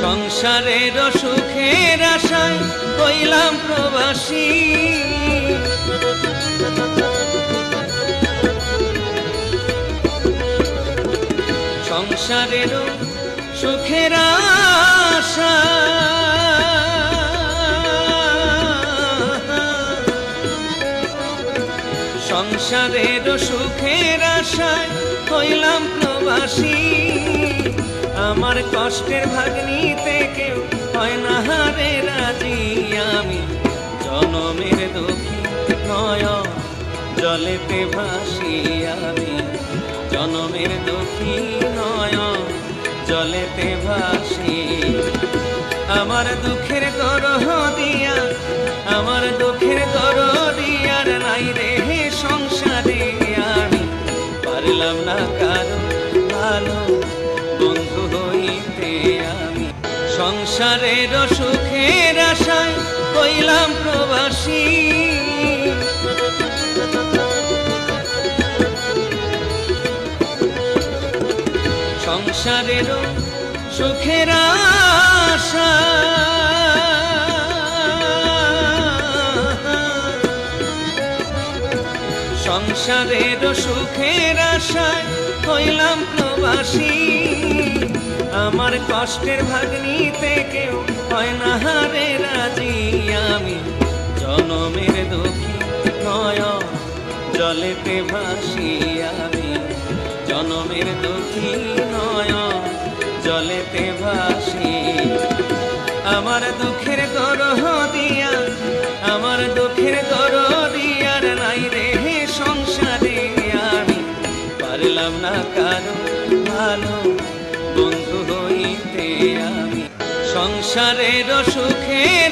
সংসারের সুখের আশায় হইলাম প্রবাসী, সংসারের সুখের আশা সংসারের সুখের আশায় হইলাম প্রবাসী। আমার কষ্টের ভাগ নিতে কেউ হয় না হারে রাজি, আমি জনমের দুঃখী নয়ন জলেতে ভাসি, আমি জনমের দুঃখী নয়ন জলেতে ভাসি। আমার দুঃখের গরহ দিয়া, আমার দুঃখের গরহ দিয়ার নাই রে সংসারে, আমি পারলাম না কারো ভালো বন্ধু হইতে, আমি সংসারের সুখের আশায় হইলাম প্রবাসী। সংসারের সুখের আশা সংসারের সুখের আশায় হইলাম প্রবাসী। আমার কষ্টের ভাগ নিতে কেউ হয় না হারে রাজি, আমি জনমের দুঃখী নয়ন জলেতে ভাসি, আমি জনমের দুঃখী নয়ন জলেতে ভাসি। আমার দুঃখের গরহ দিয়া, আমার দুঃখের গরহ দিয়ার নাই রে সংসারে, আমি পারলাম না কারো ভালো বন্ধু হইতে, আমি সংসারের সুখের